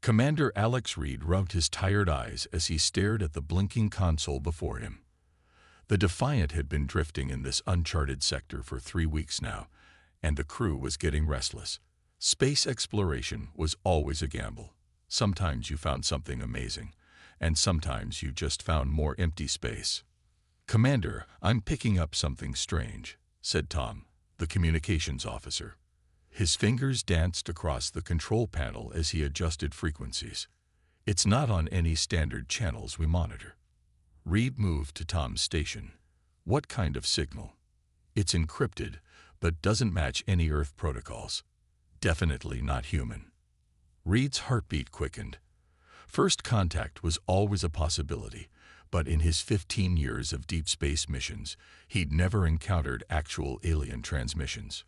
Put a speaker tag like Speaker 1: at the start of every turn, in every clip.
Speaker 1: Commander Alex Reed rubbed his tired eyes as he stared at the blinking console before him. The Defiant had been drifting in this uncharted sector for 3 weeks now, and the crew was getting restless. Space exploration was always a gamble. Sometimes you found something amazing, and sometimes you just found more empty space. "Commander, I'm picking up something strange," said Tom, the communications officer. His fingers danced across the control panel as he adjusted frequencies. "It's not on any standard channels we monitor." Reed moved to Tom's station. "What kind of signal?" "It's encrypted, but doesn't match any Earth protocols. Definitely not human." Reed's heartbeat quickened. First contact was always a possibility, but in his 15 years of deep space missions, he'd never encountered actual alien transmissions.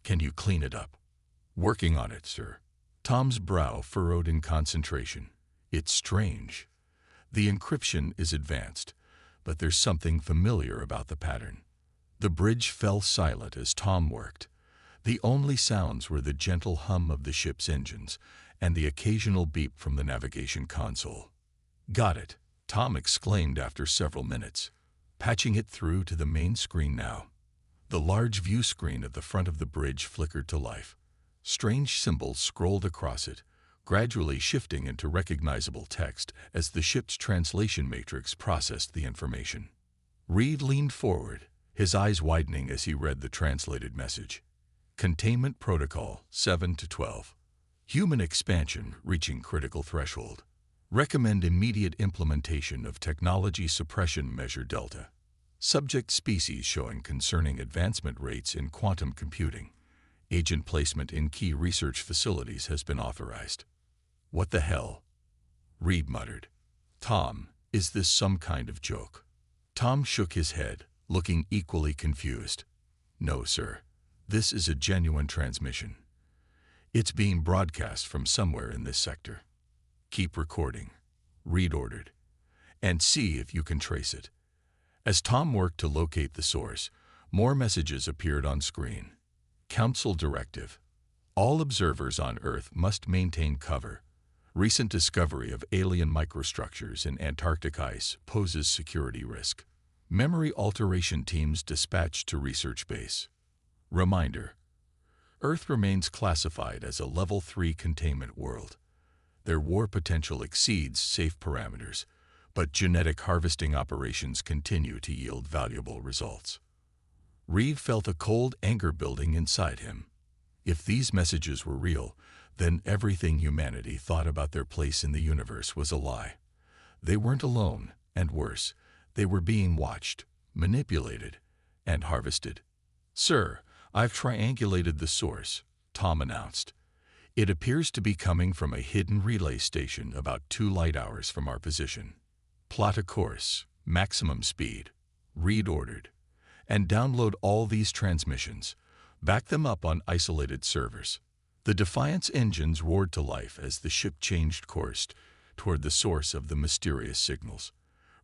Speaker 1: "Can you clean it up?" "Working on it, sir." Tom's brow furrowed in concentration. "It's strange. The encryption is advanced, but there's something familiar about the pattern." The bridge fell silent as Tom worked. The only sounds were the gentle hum of the ship's engines and the occasional beep from the navigation console. "Got it," Tom exclaimed after several minutes. "Patching it through to the main screen now." The large view screen at the front of the bridge flickered to life. Strange symbols scrolled across it, gradually shifting into recognizable text as the ship's translation matrix processed the information. Reed leaned forward, his eyes widening as he read the translated message. "Containment Protocol 7 to 12. Human expansion reaching critical threshold. Recommend immediate implementation of technology suppression measure Delta. Subject species showing concerning advancement rates in quantum computing. Agent placement in key research facilities has been authorized." "What the hell?" Reed muttered. "Tom, is this some kind of joke?" Tom shook his head, looking equally confused. "No, sir. This is a genuine transmission. It's being broadcast from somewhere in this sector." "Keep recording," Reed ordered, "and see if you can trace it." As Tom worked to locate the source, more messages appeared on screen. Council Directive. All observers on Earth must maintain cover. Recent discovery of alien microstructures in Antarctic ice poses security risk. Memory alteration teams dispatched to research base. Reminder: Earth remains classified as a Level 3 containment world. Their war potential exceeds safe parameters, but genetic harvesting operations continue to yield valuable results. Reed felt a cold anger building inside him. If these messages were real, then everything humanity thought about their place in the universe was a lie. They weren't alone, and worse, they were being watched, manipulated, and harvested. "Sir, I've triangulated the source," Tom announced. "It appears to be coming from a hidden relay station about 2 light hours from our position. Plot a course, maximum speed," Reed ordered, "and download all these transmissions. Back them up on isolated servers." The Defiant's engines roared to life as the ship changed course toward the source of the mysterious signals.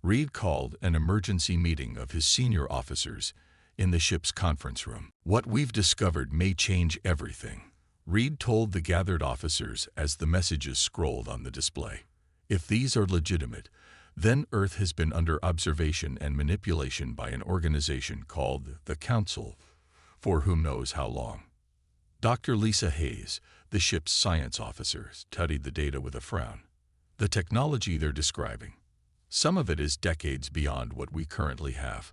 Speaker 1: Reed called an emergency meeting of his senior officers in the ship's conference room. "What we've discovered may change everything," Reed told the gathered officers as the messages scrolled on the display. "If these are legitimate, then Earth has been under observation and manipulation by an organization called the Council for who knows how long." Dr. Lisa Hayes, the ship's science officer, studied the data with a frown. "The technology they're describing, some of it is decades beyond what we currently have.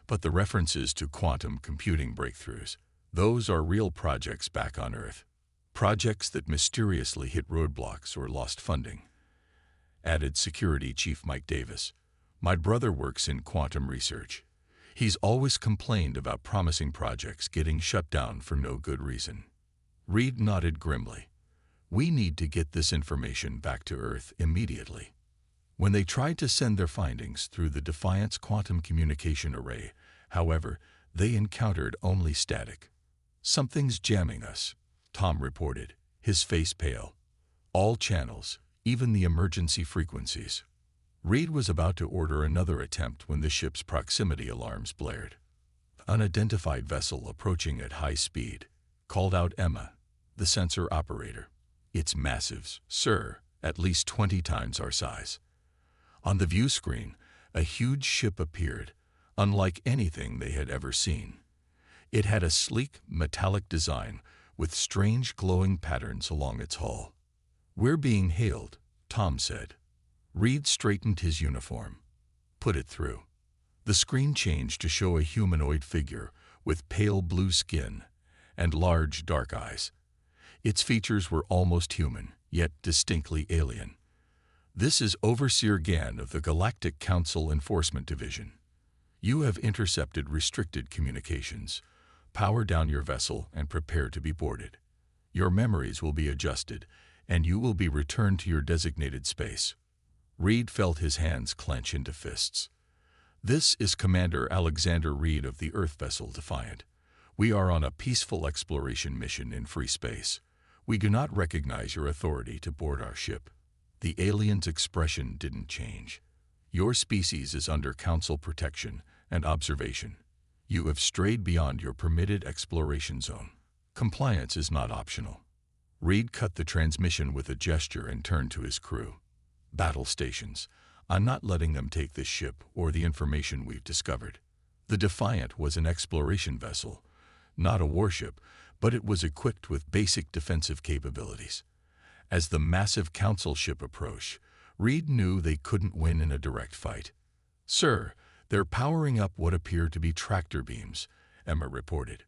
Speaker 1: But the references to quantum computing breakthroughs, those are real projects back on Earth. Projects that mysteriously hit roadblocks or lost funding," added Security Chief Mike Davis. "My brother works in quantum research. He's always complained about promising projects getting shut down for no good reason." Reed nodded grimly. "We need to get this information back to Earth immediately." When they tried to send their findings through the Defiant's quantum communication array, however, they encountered only static. "Something's jamming us," Tom reported, his face pale. "All channels, even the emergency frequencies." Reed was about to order another attempt when the ship's proximity alarms blared. "Unidentified vessel approaching at high speed," called out Emma, the sensor operator. "It's massive, sir," at least 20 times our size. On the view screen, a huge ship appeared, unlike anything they had ever seen. It had a sleek, metallic design with strange glowing patterns along its hull. "We're being hailed," Tom said. Reed straightened his uniform. "Put it through." The screen changed to show a humanoid figure with pale blue skin and large dark eyes. Its features were almost human, yet distinctly alien. "This is Overseer Gann of the Galactic Council Enforcement Division. You have intercepted restricted communications. Power down your vessel and prepare to be boarded. Your memories will be adjusted, and you will be returned to your designated space." Reed felt his hands clench into fists. "This is Commander Alexander Reed of the Earth vessel Defiant. We are on a peaceful exploration mission in free space. We do not recognize your authority to board our ship." The alien's expression didn't change. "Your species is under Council protection and observation. You have strayed beyond your permitted exploration zone. Compliance is not optional." Reed cut the transmission with a gesture and turned to his crew. "Battle stations. I'm not letting them take this ship or the information we've discovered." The Defiant was an exploration vessel, not a warship, but it was equipped with basic defensive capabilities. As the massive Council ship approached, Reed knew they couldn't win in a direct fight. "Sir, they're powering up what appear to be tractor beams," Emma reported.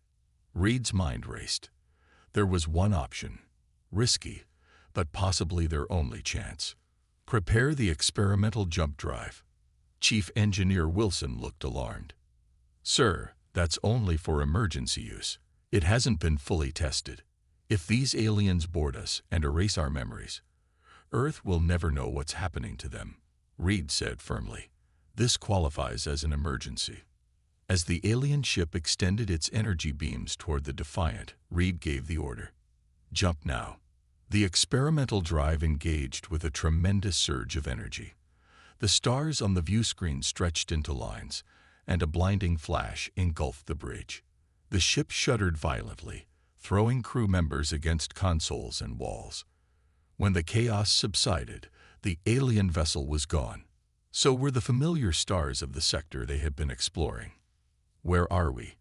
Speaker 1: Reed's mind raced. There was one option. Risky, but possibly their only chance. "Prepare the experimental jump drive." Chief Engineer Wilson looked alarmed. "Sir, that's only for emergency use. It hasn't been fully tested. If these aliens board us and erase our memories, Earth will never know what's happening to them," Reed said firmly. "This qualifies as an emergency." As the alien ship extended its energy beams toward the Defiant, Reed gave the order. "Jump now." The experimental drive engaged with a tremendous surge of energy. The stars on the view screen stretched into lines, and a blinding flash engulfed the bridge. The ship shuddered violently, throwing crew members against consoles and walls. When the chaos subsided, the alien vessel was gone. So were the familiar stars of the sector they had been exploring. "Where are we?"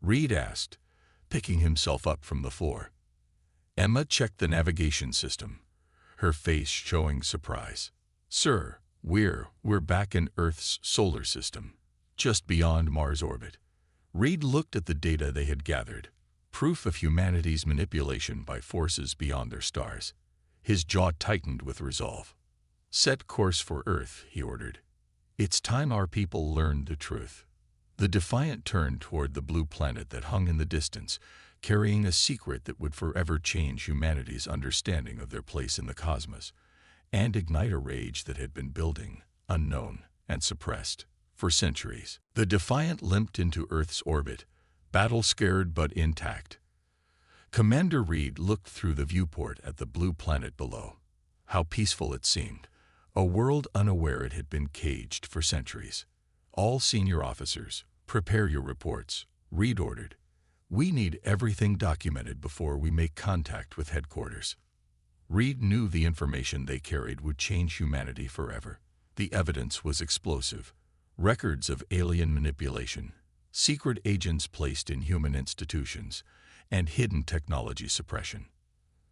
Speaker 1: Reed asked, picking himself up from the floor. Emma checked the navigation system, her face showing surprise. "Sir, we're back in Earth's solar system, just beyond Mars' orbit." Reed looked at the data they had gathered, proof of humanity's manipulation by forces beyond their stars. His jaw tightened with resolve. "Set course for Earth," he ordered. "It's time our people learned the truth." The Defiant turned toward the blue planet that hung in the distance, carrying a secret that would forever change humanity's understanding of their place in the cosmos, and ignite a rage that had been building, unknown and suppressed, for centuries. The Defiant limped into Earth's orbit, battle-scared but intact. Commander Reed looked through the viewport at the blue planet below. How peaceful it seemed, a world unaware it had been caged for centuries. "All senior officers, prepare your reports," Reed ordered. "We need everything documented before we make contact with headquarters." Reed knew the information they carried would change humanity forever. The evidence was explosive. Records of alien manipulation, secret agents placed in human institutions, and hidden technology suppression.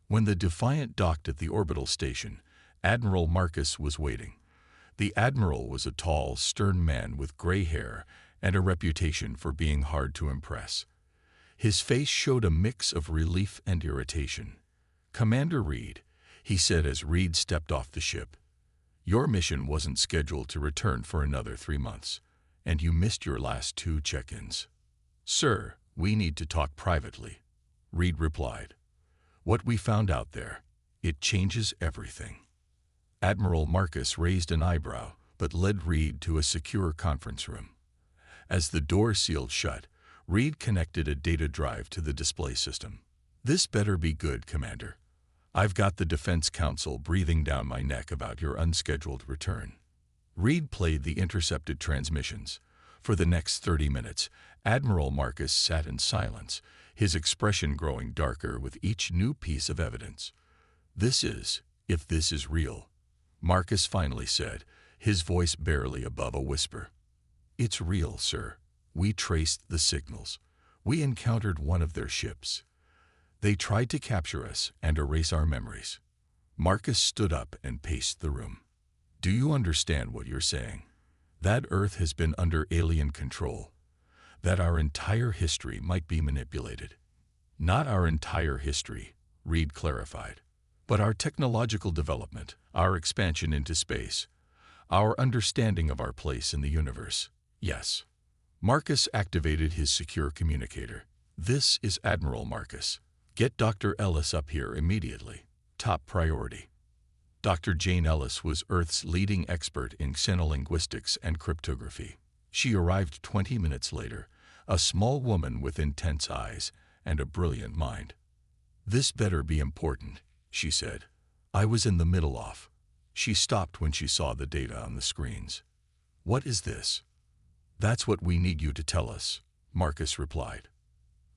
Speaker 1: When the Defiant docked at the orbital station, Admiral Marcus was waiting. The Admiral was a tall, stern man with gray hair and a reputation for being hard to impress. His face showed a mix of relief and irritation. "Commander Reed," he said as Reed stepped off the ship, "your mission wasn't scheduled to return for another 3 months, and you missed your last 2 check-ins." "Sir, we need to talk privately," Reed replied. "What we found out there, it changes everything." Admiral Marcus raised an eyebrow, but led Reed to a secure conference room. As the door sealed shut, Reed connected a data drive to the display system. "This better be good, Commander. I've got the Defense Council breathing down my neck about your unscheduled return." Reed played the intercepted transmissions. For the next 30 minutes, Admiral Marcus sat in silence, his expression growing darker with each new piece of evidence. "This is If this is real, Marcus finally said, his voice barely above a whisper. It's real, sir. We traced the signals. We encountered one of their ships. They tried to capture us and erase our memories. Marcus stood up and paced the room. Do you understand what you're saying? That Earth has been under alien control. That our entire history might be manipulated. Not our entire history, Reed clarified, but our technological development, our expansion into space, our understanding of our place in the universe. Yes. Marcus activated his secure communicator. This is Admiral Marcus. Get Dr. Ellis up here immediately. Top priority. Dr. Jane Ellis was Earth's leading expert in xenolinguistics and cryptography. She arrived 20 minutes later, a small woman with intense eyes and a brilliant mind. This better be important, she said. I was in the middle of. She stopped when she saw the data on the screens. What is this? That's what we need you to tell us, Marcus replied.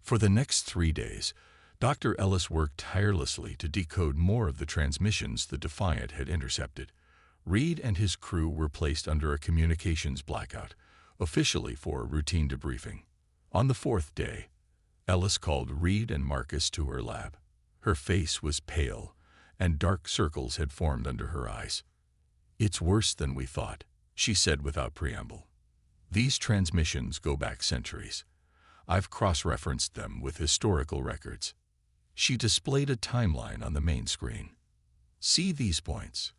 Speaker 1: For the next 3 days, Dr. Ellis worked tirelessly to decode more of the transmissions the Defiant had intercepted. Reed and his crew were placed under a communications blackout, officially for routine debriefing. On the 4th day, Ellis called Reed and Marcus to her lab. Her face was pale, and dark circles had formed under her eyes. It's worse than we thought, she said without preamble. These transmissions go back centuries. I've cross-referenced them with historical records. She displayed a timeline on the main screen. See these points.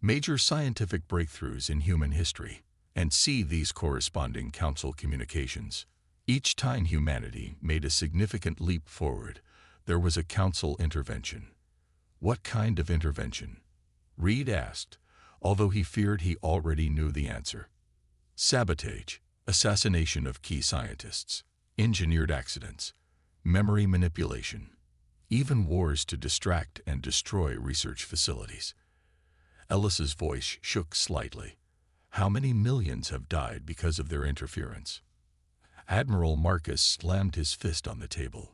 Speaker 1: Major scientific breakthroughs in human history, and see these corresponding council communications. Each time humanity made a significant leap forward, there was a council intervention. What kind of intervention? Reed asked, although he feared he already knew the answer. Sabotage, assassination of key scientists, engineered accidents, memory manipulation, even wars to distract and destroy research facilities. Ellis's voice shook slightly. How many millions have died because of their interference? Admiral Marcus slammed his fist on the table.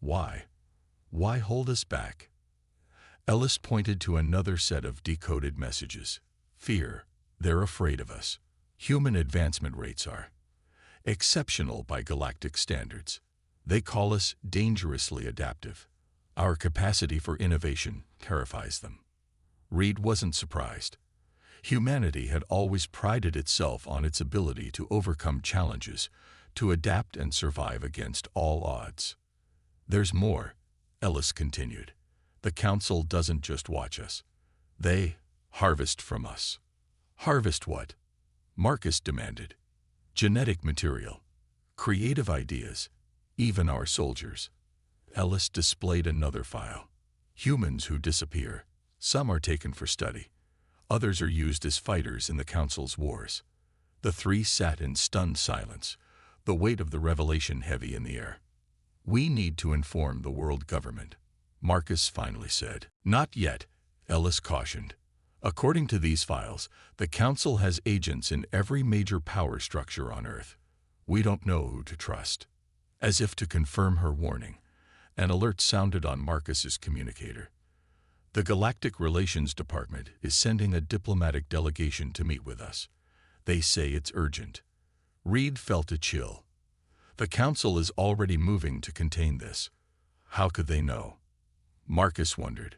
Speaker 1: Why? Why hold us back? Ellis pointed to another set of decoded messages. Fear. They're afraid of us. Human advancement rates are exceptional by galactic standards. They call us dangerously adaptive. Our capacity for innovation terrifies them. Reed wasn't surprised. Humanity had always prided itself on its ability to overcome challenges, to adapt and survive against all odds. There's more, Ellis continued. The Council doesn't just watch us. They harvest from us. Harvest what? Marcus demanded. Genetic material, creative ideas, even our soldiers. Ellis displayed another file. Humans who disappear. Some are taken for study. Others are used as fighters in the Council's wars. The three sat in stunned silence, the weight of the revelation heavy in the air. We need to inform the world government, Marcus finally said. Not yet, Ellis cautioned. According to these files, the Council has agents in every major power structure on Earth. We don't know who to trust. As if to confirm her warning, an alert sounded on Marcus's communicator. The Galactic Relations Department is sending a diplomatic delegation to meet with us. They say it's urgent. Reed felt a chill. The Council is already moving to contain this. How could they know? Marcus wondered.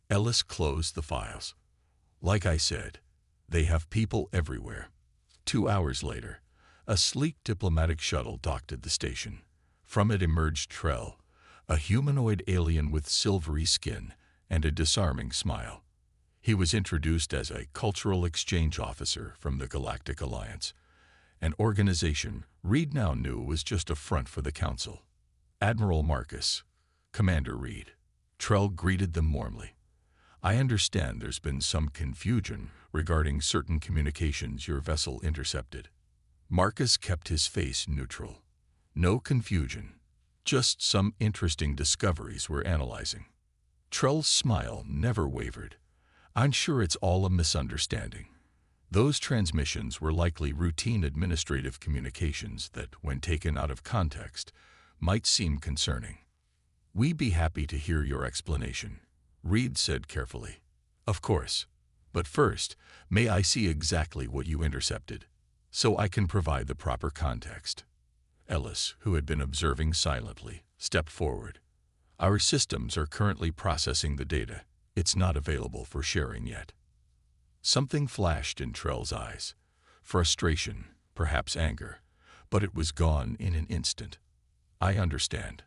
Speaker 1: Ellis closed the files. Like I said, they have people everywhere. 2 hours later, a sleek diplomatic shuttle docked at the station. From it emerged Trell, a humanoid alien with silvery skin and a disarming smile. He was introduced as a cultural exchange officer from the Galactic Alliance, an organization Reed now knew was just a front for the Council. Admiral Marcus, Commander Reed. Trell greeted them warmly. I understand there's been some confusion regarding certain communications your vessel intercepted. Marcus kept his face neutral. No confusion, just some interesting discoveries we're analyzing. Trell's smile never wavered. I'm sure it's all a misunderstanding. Those transmissions were likely routine administrative communications that, when taken out of context, might seem concerning. We'd be happy to hear your explanation, Reed said carefully. Of course. But first, may I see exactly what you intercepted, so I can provide the proper context? Ellis, who had been observing silently, stepped forward. Our systems are currently processing the data. It's not available for sharing yet. Something flashed in Trell's eyes. Frustration, perhaps anger, but it was gone in an instant. I understand.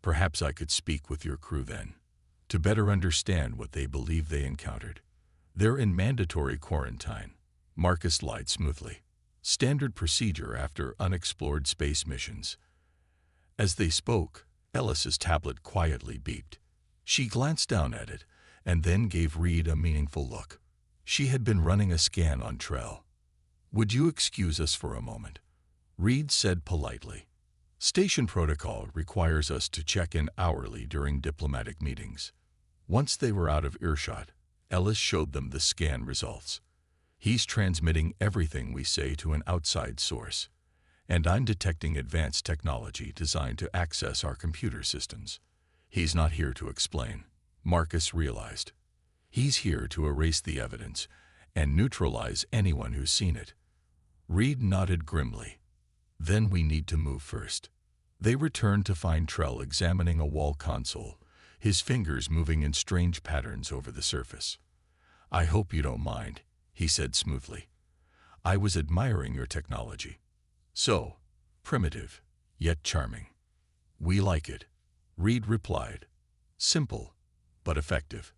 Speaker 1: Perhaps I could speak with your crew then, to better understand what they believe they encountered. They're in mandatory quarantine. Marcus lied smoothly. Standard procedure after unexplored space missions. As they spoke, Ellis's tablet quietly beeped. She glanced down at it and then gave Reed a meaningful look. She had been running a scan on Trell. Would you excuse us for a moment? Reed said politely. Station protocol requires us to check in hourly during diplomatic meetings. Once they were out of earshot, Ellis showed them the scan results. He's transmitting everything we say to an outside source, and I'm detecting advanced technology designed to access our computer systems. He's not here to explain, Marcus realized. He's here to erase the evidence and neutralize anyone who's seen it. Reed nodded grimly. Then we need to move first. They returned to find Trell examining a wall console, his fingers moving in strange patterns over the surface. I hope you don't mind, he said smoothly. I was admiring your technology. So, primitive, yet charming. We like it, Reed replied. Simple, but effective,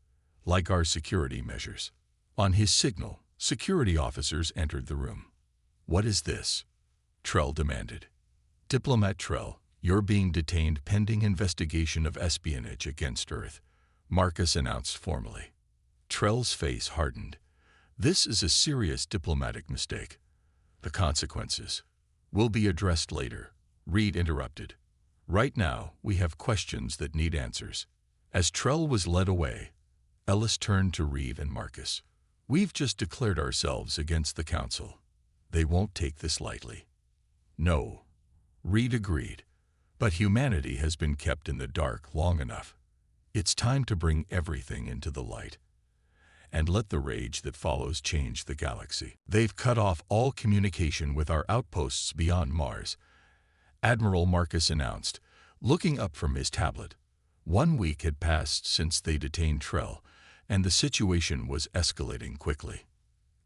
Speaker 1: like our security measures. On his signal, security officers entered the room. What is this? Trell demanded. Diplomat Trell, you're being detained pending investigation of espionage against Earth, Marcus announced formally. Trell's face hardened. This is a serious diplomatic mistake. The consequences will be addressed later, Reed interrupted. Right now, we have questions that need answers. As Trell was led away, Ellis turned to Reed and Marcus. We've just declared ourselves against the Council. They won't take this lightly. No, Reed agreed. But humanity has been kept in the dark long enough. It's time to bring everything into the light. And let the rage that follows change the galaxy. They've cut off all communication with our outposts beyond Mars, Admiral Marcus announced, looking up from his tablet. 1 week had passed since they detained Trell, and the situation was escalating quickly.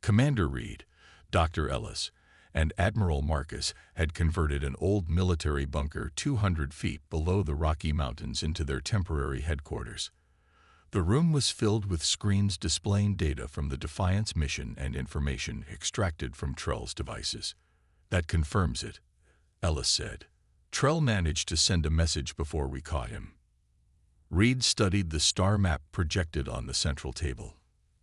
Speaker 1: Commander Reed, Dr. Ellis, and Admiral Marcus had converted an old military bunker 200 feet below the Rocky Mountains into their temporary headquarters. The room was filled with screens displaying data from the Defiance mission and information extracted from Trell's devices. That confirms it, Ellis said. Trell managed to send a message before we caught him. Reed studied the star map projected on the central table.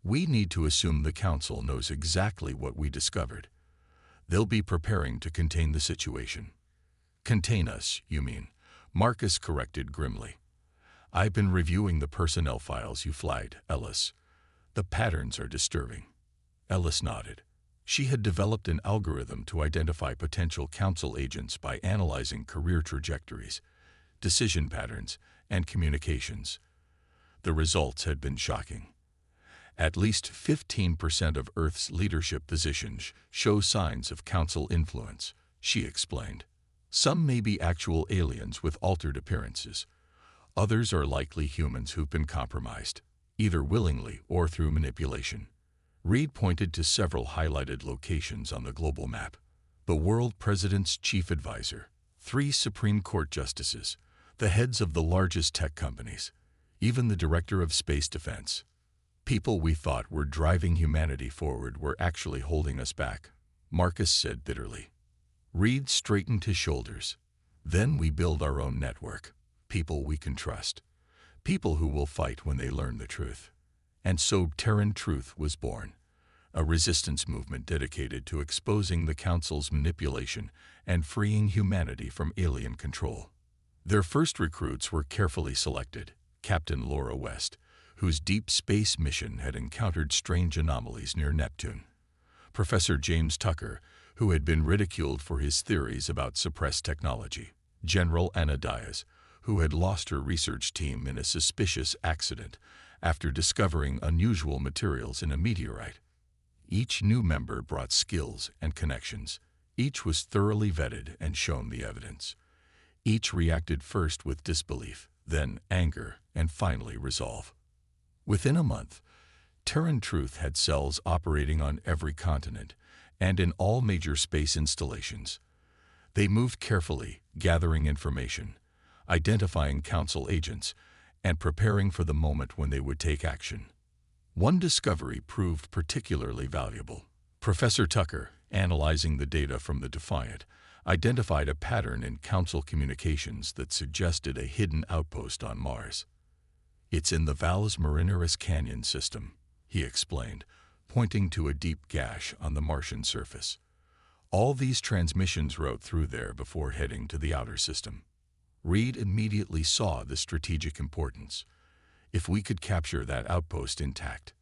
Speaker 1: We need to assume the Council knows exactly what we discovered. They'll be preparing to contain the situation. Contain us, you mean? Marcus corrected grimly. I've been reviewing the personnel files you flagged, Ellis. The patterns are disturbing. Ellis nodded. She had developed an algorithm to identify potential Council agents by analyzing career trajectories, decision patterns, and communications. The results had been shocking. At least 15% of Earth's leadership positions show signs of Council influence, she explained. Some may be actual aliens with altered appearances. Others are likely humans who've been compromised, either willingly or through manipulation. Reed pointed to several highlighted locations on the global map. The world president's chief advisor, 3 Supreme Court justices, the heads of the largest tech companies, even the director of space defense. People we thought were driving humanity forward were actually holding us back, Marcus said bitterly. Reed straightened his shoulders. Then we build our own network, people we can trust, people who will fight when they learn the truth. And so Terran Truth was born, a resistance movement dedicated to exposing the Council's manipulation and freeing humanity from alien control. Their first recruits were carefully selected, Captain Laura West, whose deep space mission had encountered strange anomalies near Neptune. Professor James Tucker, who had been ridiculed for his theories about suppressed technology. General Anna Diaz, who had lost her research team in a suspicious accident, after discovering unusual materials in a meteorite. Each new member brought skills and connections. Each was thoroughly vetted and shown the evidence. Each reacted first with disbelief, then anger, and finally resolve. Within a month, Terran Truth had cells operating on every continent and in all major space installations. They moved carefully, gathering information, identifying Council agents, and preparing for the moment when they would take action. One discovery proved particularly valuable. Professor Tucker, analyzing the data from the Defiant, identified a pattern in Council communications that suggested a hidden outpost on Mars. "It's in the Valles Marineris Canyon system," he explained, pointing to a deep gash on the Martian surface. All these transmissions route through there before heading to the outer system. Reed immediately saw the strategic importance. If we could capture that outpost intact,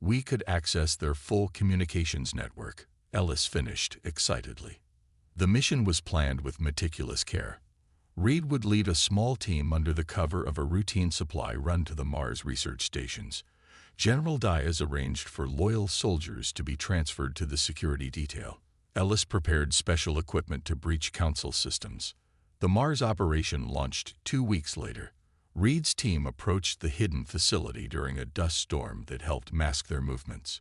Speaker 1: we could access their full communications network, Ellis finished excitedly. The mission was planned with meticulous care. Reed would lead a small team under the cover of a routine supply run to the Mars research stations. General Diaz arranged for loyal soldiers to be transferred to the security detail. Ellis prepared special equipment to breach Council systems. The Mars operation launched 2 weeks later. Reed's team approached the hidden facility during a dust storm that helped mask their movements.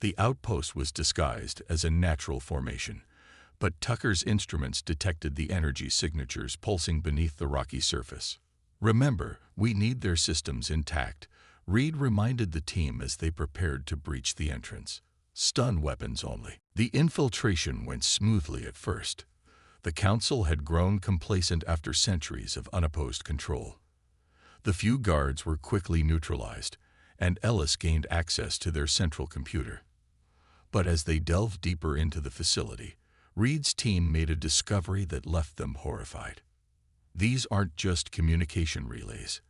Speaker 1: The outpost was disguised as a natural formation, but Tucker's instruments detected the energy signatures pulsing beneath the rocky surface. "Remember, we need their systems intact," Reed reminded the team as they prepared to breach the entrance. "Stun weapons only." The infiltration went smoothly at first. The Council had grown complacent after centuries of unopposed control. The few guards were quickly neutralized, and Ellis gained access to their central computer. But as they delved deeper into the facility, Reed's team made a discovery that left them horrified. "These aren't just communication relays,"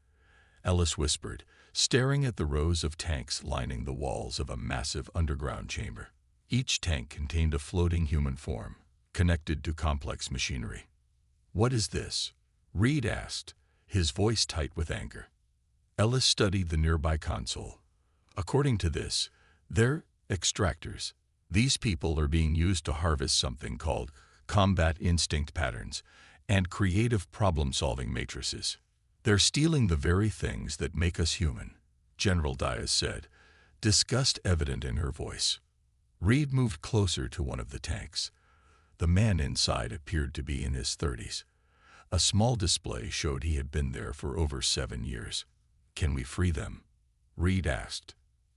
Speaker 1: Ellis whispered, staring at the rows of tanks lining the walls of a massive underground chamber. Each tank contained a floating human form, connected to complex machinery. "What is this?" Reed asked, his voice tight with anger. Ellis studied the nearby console. "According to this, they're extractors. These people are being used to harvest something called combat instinct patterns and creative problem-solving matrices. They're stealing the very things that make us human," General Diaz said, disgust evident in her voice. Reed moved closer to one of the tanks. The man inside appeared to be in his 30s. A small display showed he had been there for over 7 years. "Can we free them?" Reed asked.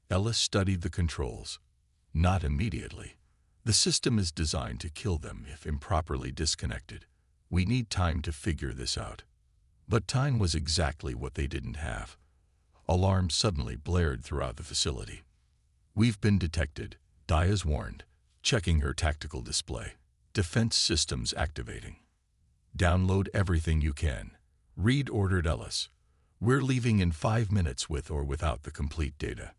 Speaker 1: Ellis studied the controls. "Not immediately. The system is designed to kill them if improperly disconnected. We need time to figure this out." But time was exactly what they didn't have. Alarms suddenly blared throughout the facility. "We've been detected," Diaz warned, checking her tactical display. "Defense systems activating." "Download everything you can," Reed ordered Ellis. "We're leaving in 5 minutes with or without the complete data."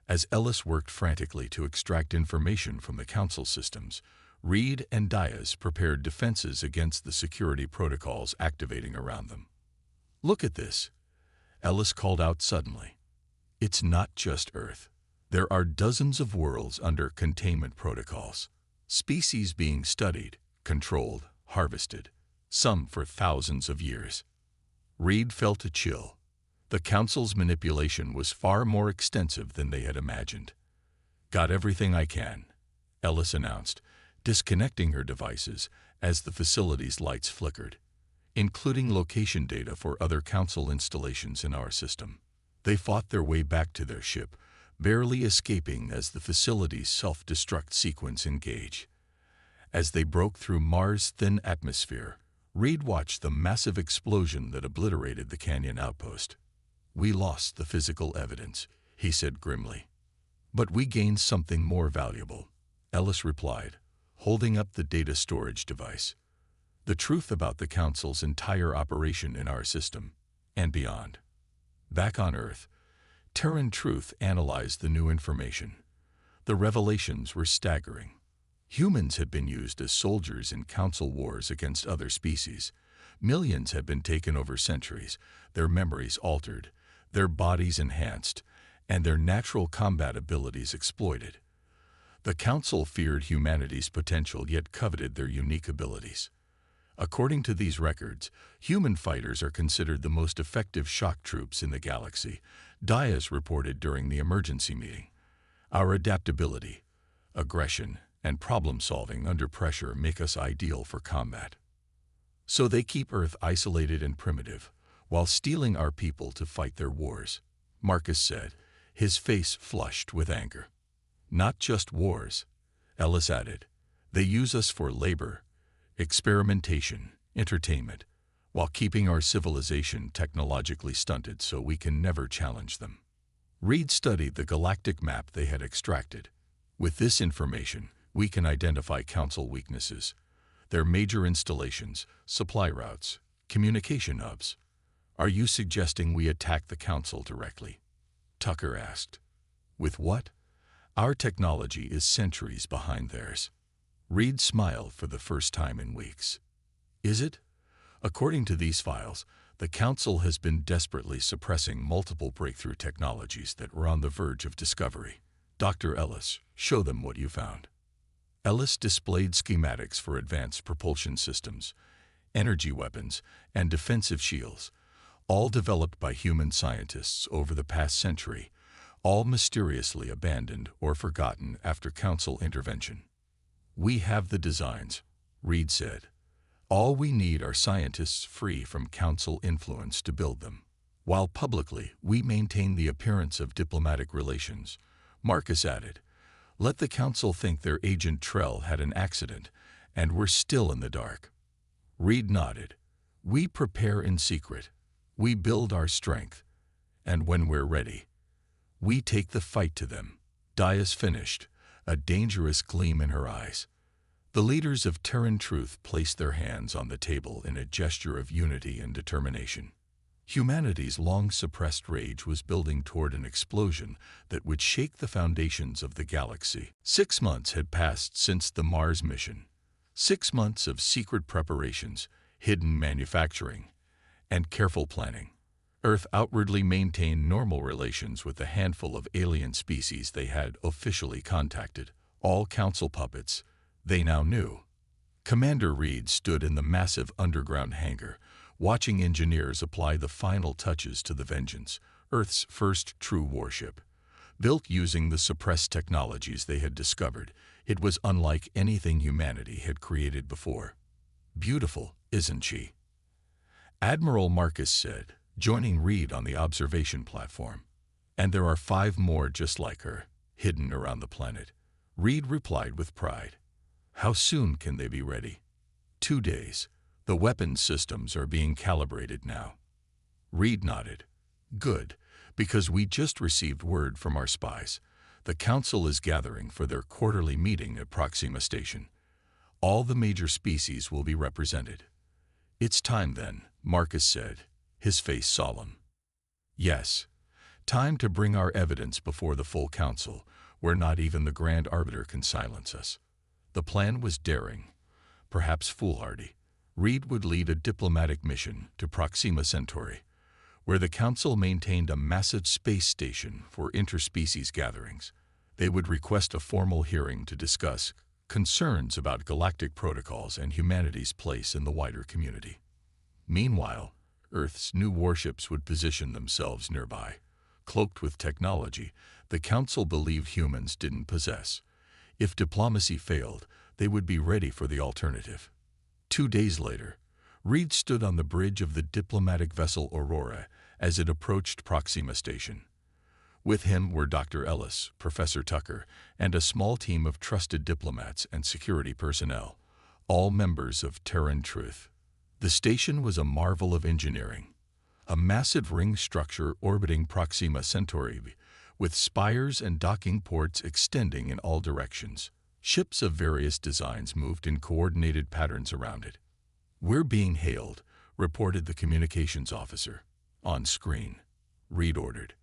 Speaker 1: As Ellis worked frantically to extract information from the Council systems, Reed and Diaz prepared defenses against the security protocols activating around them. "Look at this," Ellis called out suddenly. "It's not just Earth. There are dozens of worlds under containment protocols. Species being studied, controlled, harvested, some for thousands of years." Reed felt a chill. The Council's manipulation was far more extensive than they had imagined. "Got everything I can," Ellis announced, disconnecting her devices as the facility's lights flickered, including location data for other Council installations in our system. They fought their way back to their ship, barely escaping as the facility's self-destruct sequence engaged. As they broke through Mars' thin atmosphere, Reed watched the massive explosion that obliterated the canyon outpost. "We lost the physical evidence," he said grimly. "But we gained something more valuable," Ellis replied, holding up the data storage device. "The truth about the Council's entire operation in our system, and beyond." Back on Earth, Terran Truth analyzed the new information. The revelations were staggering. Humans had been used as soldiers in Council wars against other species. Millions had been taken over centuries, their memories altered, their bodies enhanced, and their natural combat abilities exploited. The Council feared humanity's potential yet coveted their unique abilities. According to these records, human fighters are considered the most effective shock troops in the galaxy, Dias reported during the emergency meeting. Our adaptability, aggression, and problem-solving under pressure make us ideal for combat. So they keep Earth isolated and primitive, while stealing our people to fight their wars, Marcus said, his face flushed with anger. Not just wars, Ellis added. They use us for labor, experimentation, entertainment, while keeping our civilization technologically stunted so we can never challenge them. Reed studied the galactic map they had extracted. With this information, we can identify Council weaknesses, their major installations, supply routes, communication hubs. Are you suggesting we attack the Council directly? Tucker asked. With what? Our technology is centuries behind theirs. Reed smiled for the first time in weeks. Is it? According to these files, the Council has been desperately suppressing multiple breakthrough technologies that were on the verge of discovery. Dr. Ellis, show them what you found. Ellis displayed schematics for advanced propulsion systems, energy weapons, and defensive shields, all developed by human scientists over the past century, all mysteriously abandoned or forgotten after Council intervention. We have the designs, Reed said. All we need are scientists free from Council influence to build them. While publicly we maintain the appearance of diplomatic relations, Marcus added, let the Council think their agent Trell had an accident, and we're still in the dark. Reed nodded. We prepare in secret. We build our strength. And when we're ready, we take the fight to them. Dias finished, a dangerous gleam in her eyes. The leaders of Terran Truth placed their hands on the table in a gesture of unity and determination. Humanity's long-suppressed rage was building toward an explosion that would shake the foundations of the galaxy. 6 months had passed since the Mars mission. 6 months of secret preparations, hidden manufacturing, and careful planning. Earth outwardly maintained normal relations with the handful of alien species they had officially contacted, all Council puppets, they now knew. Commander Reed stood in the massive underground hangar, watching engineers apply the final touches to the Vengeance, Earth's first true warship. Built using the suppressed technologies they had discovered, it was unlike anything humanity had created before. Beautiful, isn't she? Admiral Marcus said, joining Reed on the observation platform. And there are 5 more just like her, hidden around the planet. Reed replied with pride. How soon can they be ready? 2 days. The weapons systems are being calibrated now. Reed nodded. Good, because we just received word from our spies. The Council is gathering for their quarterly meeting at Proxima Station. All the major species will be represented. It's time then, Marcus said, his face solemn. Yes, time to bring our evidence before the full Council, where not even the Grand Arbiter can silence us. The plan was daring, perhaps foolhardy. Reed would lead a diplomatic mission to Proxima Centauri, where the Council maintained a massive space station for interspecies gatherings. They would request a formal hearing to discuss concerns about galactic protocols and humanity's place in the wider community. Meanwhile, Earth's new warships would position themselves nearby, cloaked with technology the Council believed humans didn't possess. If diplomacy failed, they would be ready for the alternative. 2 days later, Reed stood on the bridge of the diplomatic vessel Aurora as it approached Proxima Station. With him were Dr. Ellis, Professor Tucker, and a small team of trusted diplomats and security personnel, all members of Terran Truth. The station was a marvel of engineering, a massive ring structure orbiting Proxima Centauri, with spires and docking ports extending in all directions. Ships of various designs moved in coordinated patterns around it. We're being hailed, reported the communications officer. On screen, Reed ordered.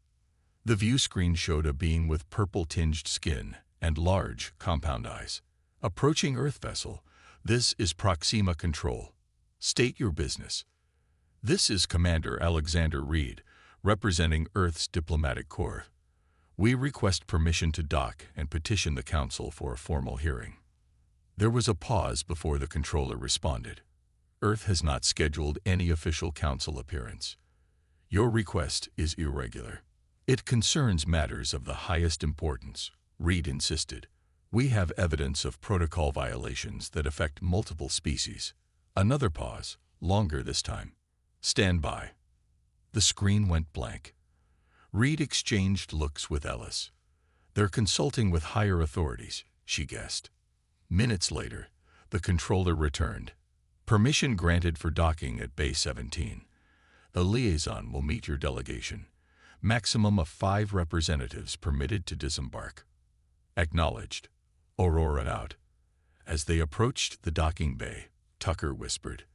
Speaker 1: The view screen showed a being with purple-tinged skin and large, compound eyes. Approaching Earth vessel, this is Proxima Control. State your business. This is Commander Alexander Reed, representing Earth's diplomatic corps. We request permission to dock and petition the Council for a formal hearing. There was a pause before the controller responded. Earth has not scheduled any official Council appearance. Your request is irregular. It concerns matters of the highest importance, Reed insisted. We have evidence of protocol violations that affect multiple species. Another pause, longer this time. Stand by. The screen went blank. Reed exchanged looks with Ellis. They're consulting with higher authorities, she guessed. Minutes later, the controller returned. Permission granted for docking at Bay 17. The liaison will meet your delegation. Maximum of 5 representatives permitted to disembark. Acknowledged. Aurora out. As they approached the docking bay, Tucker whispered,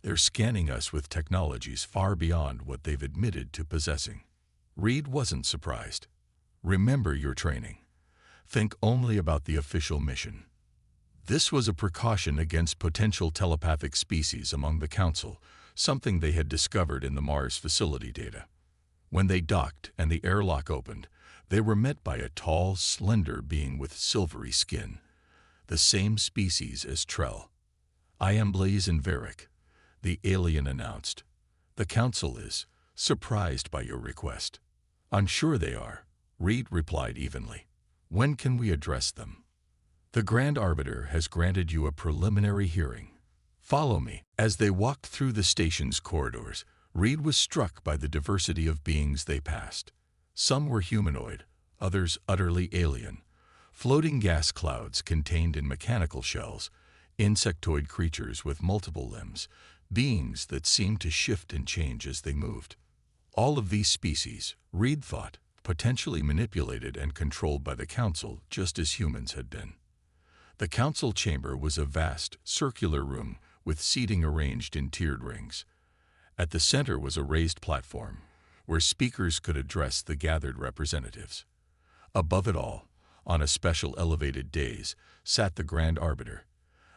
Speaker 1: "They're scanning us with technologies far beyond what they've admitted to possessing." Reed wasn't surprised. Remember your training. Think only about the official mission. This was a precaution against potential telepathic species among the Council, something they had discovered in the Mars facility data. When they docked and the airlock opened, they were met by a tall, slender being with silvery skin, the same species as Trell. "I am Blazin Varick," the alien announced. "The Council is surprised by your request." "I'm sure they are," Reed replied evenly. "When can we address them?" "The Grand Arbiter has granted you a preliminary hearing. Follow me." As they walked through the station's corridors, Reed was struck by the diversity of beings they passed. Some were humanoid, others utterly alien. Floating gas clouds contained in mechanical shells, insectoid creatures with multiple limbs, beings that seemed to shift and change as they moved. All of these species, Reed thought, potentially manipulated and controlled by the Council just as humans had been. The Council chamber was a vast, circular room with seating arranged in tiered rings. At the center was a raised platform, where speakers could address the gathered representatives. Above it all, on a special elevated dais, sat the Grand Arbiter,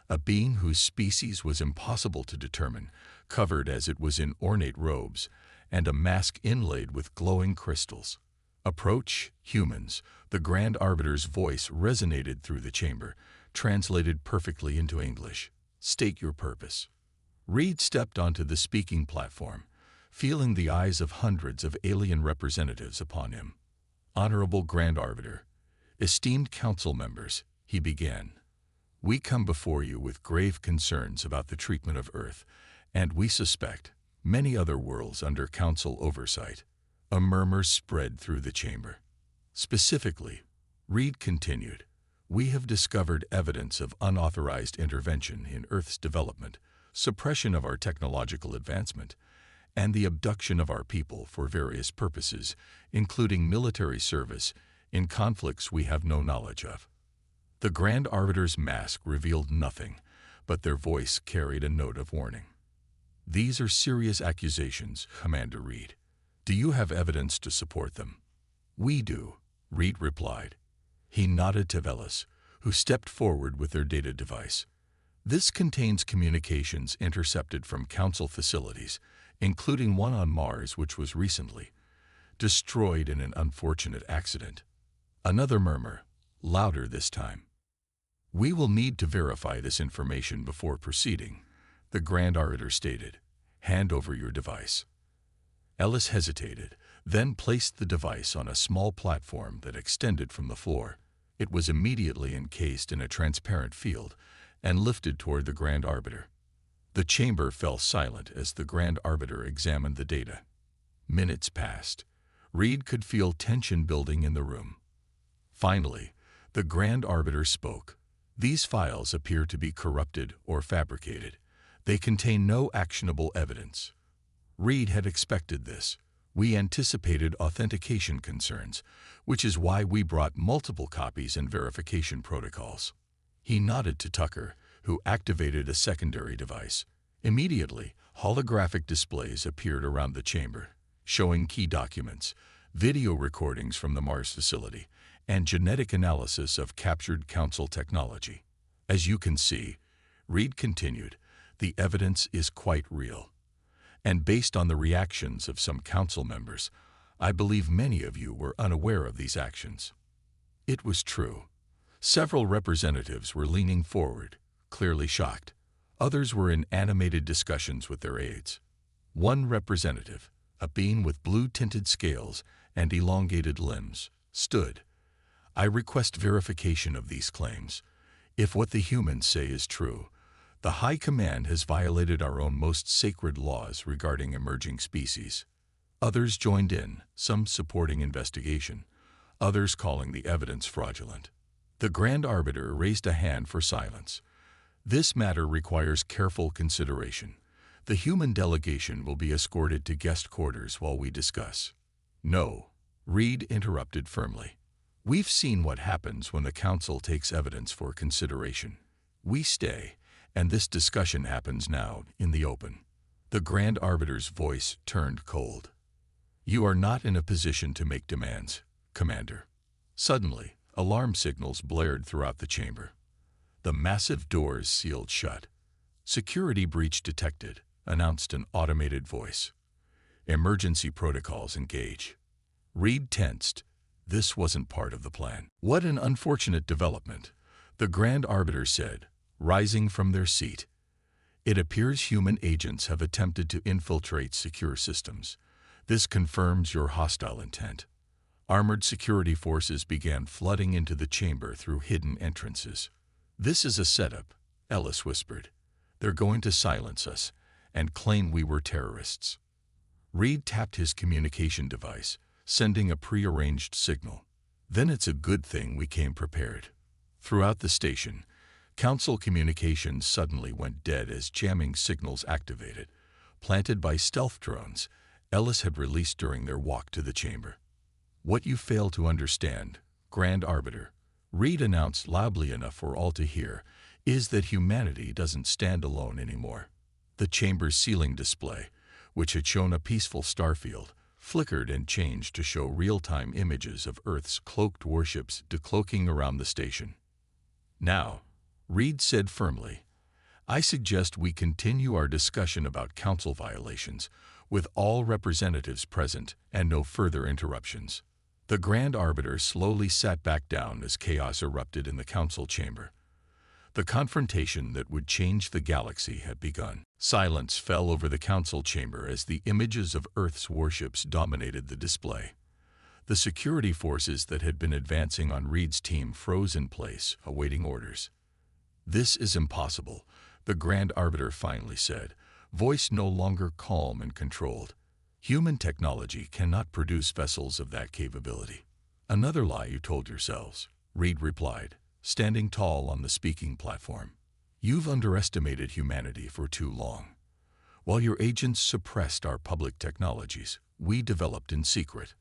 Speaker 1: a being whose species was impossible to determine, covered as it was in ornate robes, and a mask inlaid with glowing crystals. "Approach, humans." The Grand Arbiter's voice resonated through the chamber, translated perfectly into English. "State your purpose." Reed stepped onto the speaking platform, feeling the eyes of hundreds of alien representatives upon him. "Honorable Grand Arbiter, esteemed Council members," he began, "we come before you with grave concerns about the treatment of Earth, and we suspect many other worlds under Council oversight." A murmur spread through the chamber. "Specifically," Reed continued, "we have discovered evidence of unauthorized intervention in Earth's development, suppression of our technological advancement, and the abduction of our people for various purposes, including military service, in conflicts we have no knowledge of." The Grand Arbiter's mask revealed nothing, but their voice carried a note of warning. "These are serious accusations, Commander Reed. Do you have evidence to support them?" "We do," Reed replied. He nodded to Ellis, who stepped forward with their data device. "This contains communications intercepted from Council facilities, including one on Mars which was recently destroyed in an unfortunate accident." Another murmur, louder this time. "We will need to verify this information before proceeding," the Grand Arbiter stated. "Hand over your device." Ellis hesitated, then placed the device on a small platform that extended from the floor. It was immediately encased in a transparent field and lifted toward the Grand Arbiter. The chamber fell silent as the Grand Arbiter examined the data. Minutes passed. Reed could feel tension building in the room. Finally, the Grand Arbiter spoke. "These files appear to be corrupted or fabricated. They contain no actionable evidence." Reed had expected this. "We anticipated authentication concerns, which is why we brought multiple copies and verification protocols." He nodded to Tucker, who activated a secondary device. Immediately, holographic displays appeared around the chamber, showing key documents, video recordings from the Mars facility, and genetic analysis of captured Council technology. "As you can see," Reed continued, "the evidence is quite real. And based on the reactions of some council members, I believe many of you were unaware of these actions. It was true. Several representatives were leaning forward, clearly shocked. Others were in animated discussions with their aides. One representative, a being with blue-tinted scales and elongated limbs, stood. I request verification of these claims. If what the humans say is true, the High Command has violated our own most sacred laws regarding emerging species. Others joined in, some supporting investigation, others calling the evidence fraudulent. The Grand Arbiter raised a hand for silence. This matter requires careful consideration. The human delegation will be escorted to guest quarters while we discuss. No, Reed interrupted firmly. We've seen what happens when the Council takes evidence for consideration. We stay, and this discussion happens now in the open. The Grand Arbiter's voice turned cold. You are not in a position to make demands, Commander. Suddenly, alarm signals blared throughout the chamber. The massive doors sealed shut. Security breach detected, announced an automated voice. Emergency protocols engage. Reed tensed. This wasn't part of the plan. What an unfortunate development, the Grand Arbiter said, rising from their seat. It appears human agents have attempted to infiltrate secure systems. This confirms your hostile intent. Armored security forces began flooding into the chamber through hidden entrances. This is a setup, Ellis whispered. They're going to silence us and claim we were terrorists. Reed tapped his communication device, sending a prearranged signal. Then it's a good thing we came prepared. Throughout the station, Council communications suddenly went dead as jamming signals activated, planted by stealth drones Ellis had released during their walk to the chamber. What you fail to understand, Grand Arbiter, Reed announced loudly enough for all to hear, is that humanity doesn't stand alone anymore. The chamber's ceiling display, which had shown a peaceful starfield, flickered and changed to show real-time images of Earth's cloaked warships decloaking around the station. Now, Reed said firmly, I suggest we continue our discussion about Council violations, with all representatives present and no further interruptions. The Grand Arbiter slowly sat back down as chaos erupted in the Council chamber. The confrontation that would change the galaxy had begun. Silence fell over the Council chamber as the images of Earth's warships dominated the display. The security forces that had been advancing on Reed's team froze in place, awaiting orders. This is impossible, the Grand Arbiter finally said, voice no longer calm and controlled. Human technology cannot produce vessels of that capability. Another lie you told yourselves, Reed replied, standing tall on the speaking platform. You've underestimated humanity for too long. While your agents suppressed our public technologies, we developed in secret.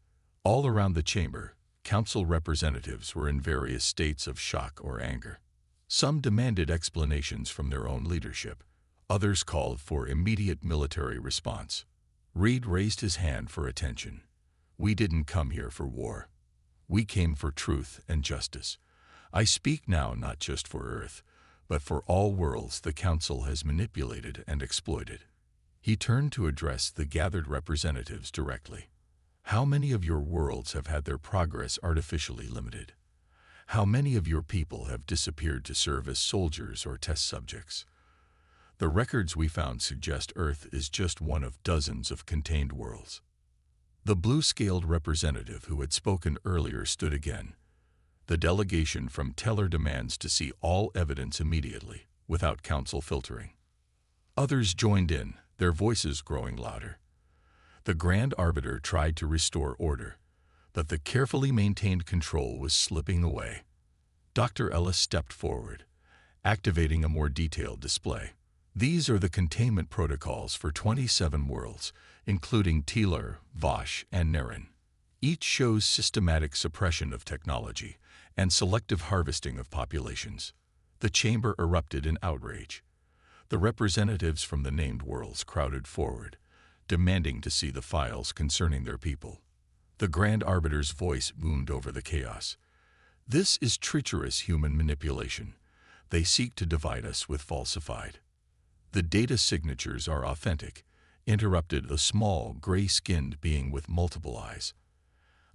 Speaker 1: All around the chamber, Council representatives were in various states of shock or anger. Some demanded explanations from their own leadership. Others called for immediate military response. Reed raised his hand for attention. We didn't come here for war. We came for truth and justice. I speak now not just for Earth, but for all worlds the Council has manipulated and exploited. He turned to address the gathered representatives directly. How many of your worlds have had their progress artificially limited? How many of your people have disappeared to serve as soldiers or test subjects? The records we found suggest Earth is just one of dozens of contained worlds. The blue-scaled representative who had spoken earlier stood again. The delegation from Teller demands to see all evidence immediately, without Council filtering. Others joined in, their voices growing louder. The Grand Arbiter tried to restore order, but the carefully maintained control was slipping away. Dr. Ellis stepped forward, activating a more detailed display. These are the containment protocols for 27 worlds, including Teller, Vosh, and Naren. Each shows systematic suppression of technology and selective harvesting of populations. The chamber erupted in outrage. The representatives from the named worlds crowded forward, demanding to see the files concerning their people. The Grand Arbiter's voice boomed over the chaos. This is treacherous human manipulation. They seek to divide us with falsified. The data signatures are authentic, interrupted a small, gray-skinned being with multiple eyes.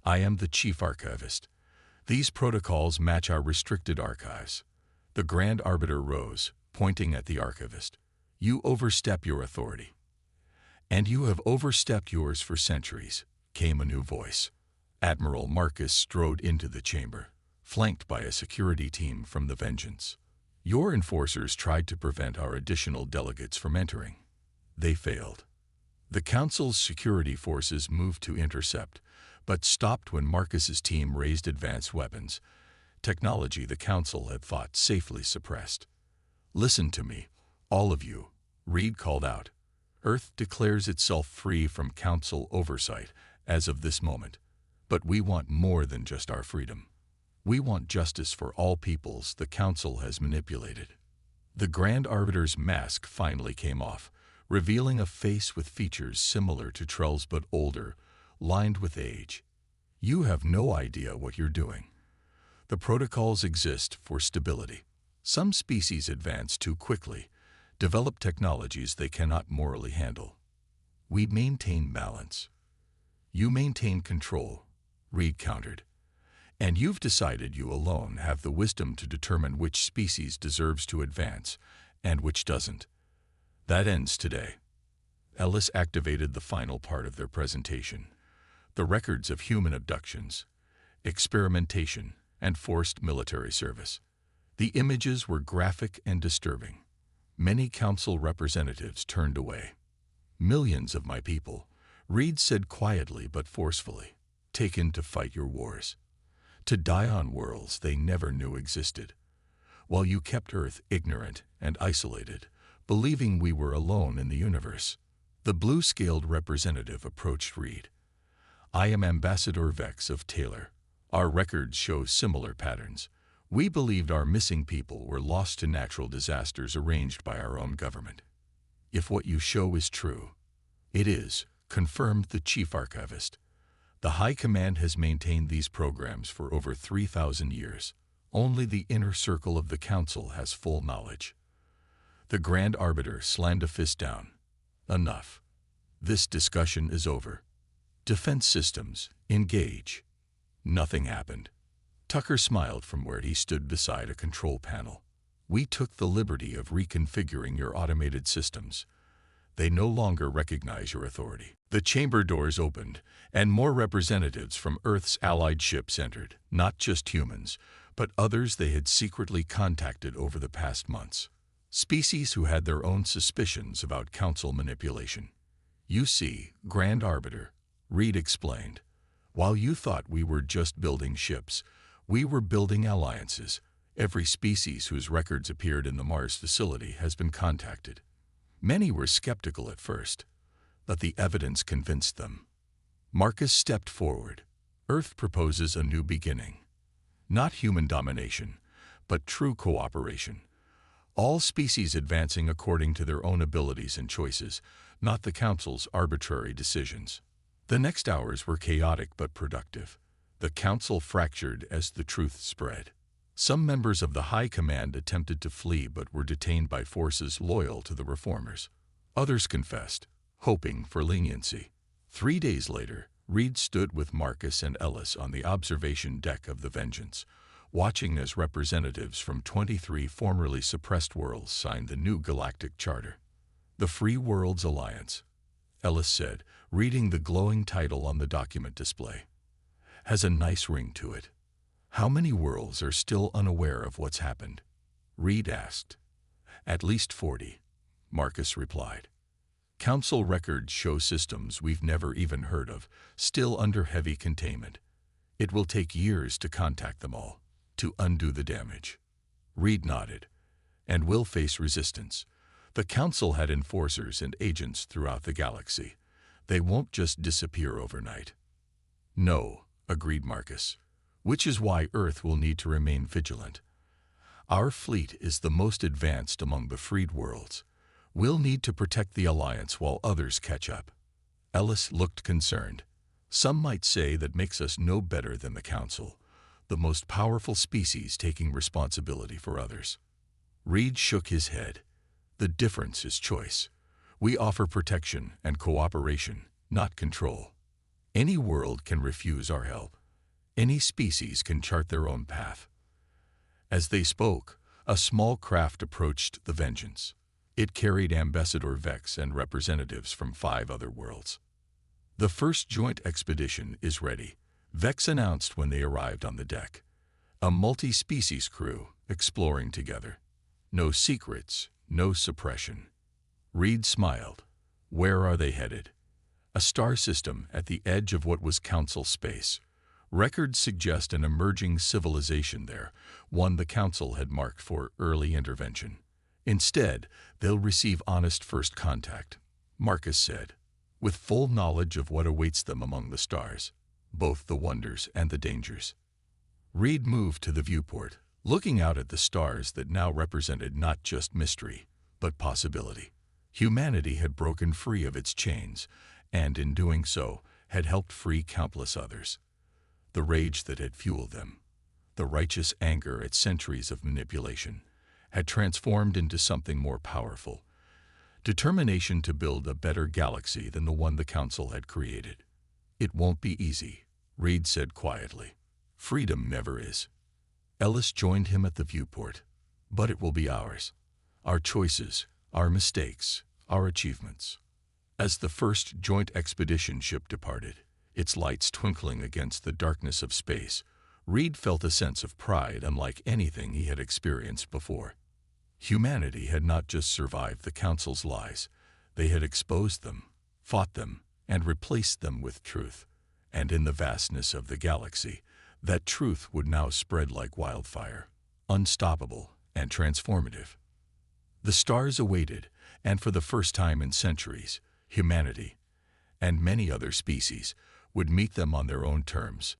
Speaker 1: "I am the chief archivist. These protocols match our restricted archives." The Grand Arbiter rose, pointing at the archivist. "You overstep your authority." "And you have overstepped yours for centuries," came a new voice. Admiral Marcus strode into the chamber, flanked by a security team from the Vengeance. "Your enforcers tried to prevent our additional delegates from entering. They failed." The Council's security forces moved to intercept, but stopped when Marcus's team raised advanced weapons, technology the Council had thought safely suppressed. "Listen to me, all of you," Reed called out. "Earth declares itself free from Council oversight as of this moment. But we want more than just our freedom. We want justice for all peoples the Council has manipulated." The Grand Arbiter's mask finally came off, revealing a face with features similar to Trell's but older, lined with age. "You have no idea what you're doing. The protocols exist for stability. Some species advance too quickly, develop technologies they cannot morally handle. We maintain balance. You maintain control," Reed countered. "And you've decided you alone have the wisdom to determine which species deserves to advance and which doesn't. That ends today." Ellis activated the final part of their presentation, the records of human abductions, experimentation, and forced military service. The images were graphic and disturbing. Many Council representatives turned away. "Millions of my people," Reed said quietly but forcefully, "taken to fight your wars, to die on worlds they never knew existed, while you kept Earth ignorant and isolated, believing we were alone in the universe." The blue-scaled representative approached Reed. "I am Ambassador Vex of Taylor. Our records show similar patterns. We believed our missing people were lost to natural disasters arranged by our own government. If what you show is true—" "It is," confirmed the chief archivist. "The High Command has maintained these programs for over 3,000 years. Only the inner circle of the Council has full knowledge." The Grand Arbiter slammed a fist down. "Enough. This discussion is over. Defense systems, engage." Nothing happened. Tucker smiled from where he stood beside a control panel. "We took the liberty of reconfiguring your automated systems. They no longer recognize your authority." The chamber doors opened, and more representatives from Earth's allied ships entered, not just humans, but others they had secretly contacted over the past months. Species who had their own suspicions about Council manipulation. "You see, Grand Arbiter," Reed explained, "while you thought we were just building ships, we were building alliances. Every species whose records appeared in the Mars facility has been contacted. Many were skeptical at first, but the evidence convinced them." Marcus stepped forward. "Earth proposes a new beginning. Not human domination, but true cooperation. All species advancing according to their own abilities and choices, not the Council's arbitrary decisions." The next hours were chaotic but productive. The Council fractured as the truth spread. Some members of the High Command attempted to flee but were detained by forces loyal to the reformers. Others confessed, hoping for leniency. 3 days later, Reed stood with Marcus and Ellis on the observation deck of the Vengeance, watching as representatives from 23 formerly suppressed worlds signed the new galactic charter. "The Free Worlds Alliance," Ellis said, reading the glowing title on the document display. "Has a nice ring to it. How many worlds are still unaware of what's happened?" Reed asked. "At least 40, Marcus replied. "Council records show systems we've never even heard of, still under heavy containment. It will take years to contact them all, to undo the damage." Reed nodded. "And will face resistance. The Council had enforcers and agents throughout the galaxy. They won't just disappear overnight." "No," agreed Marcus, "which is why Earth will need to remain vigilant. Our fleet is the most advanced among the freed worlds. We'll need to protect the Alliance while others catch up." Ellis looked concerned. "Some might say that makes us no better than the Council, the most powerful species taking responsibility for others." Reed shook his head. "The difference is choice. We offer protection and cooperation, not control. Any world can refuse our help. Any species can chart their own path." As they spoke, a small craft approached the Vengeance. It carried Ambassador Vex and representatives from 5 other worlds. "The first joint expedition is ready," Vex announced when they arrived on the deck. A multi-species crew, exploring together. No secrets, no suppression. Reed smiled. "Where are they headed?" "A star system at the edge of what was Council space. Records suggest an emerging civilization there, one the Council had marked for early intervention. Instead, they'll receive honest first contact," Marcus said, "with full knowledge of what awaits them among the stars, both the wonders and the dangers." Reed moved to the viewport, looking out at the stars that now represented not just mystery, but possibility. Humanity had broken free of its chains, and in doing so, had helped free countless others. The rage that had fueled them, the righteous anger at centuries of manipulation, had transformed into something more powerful. Determination to build a better galaxy than the one the Council had created. "It won't be easy," Reed said quietly. "Freedom never is." Ellis joined him at the viewport. "But it will be ours. Our choices, our mistakes, our achievements." As the first joint expedition ship departed, its lights twinkling against the darkness of space, Reed felt a sense of pride unlike anything he had experienced before. Humanity had not just survived the Council's lies, they had exposed them, fought them, and replaced them with truth. And in the vastness of the galaxy, that truth would now spread like wildfire, unstoppable and transformative. The stars awaited, and for the first time in centuries, humanity, and many other species, would meet them on their own terms,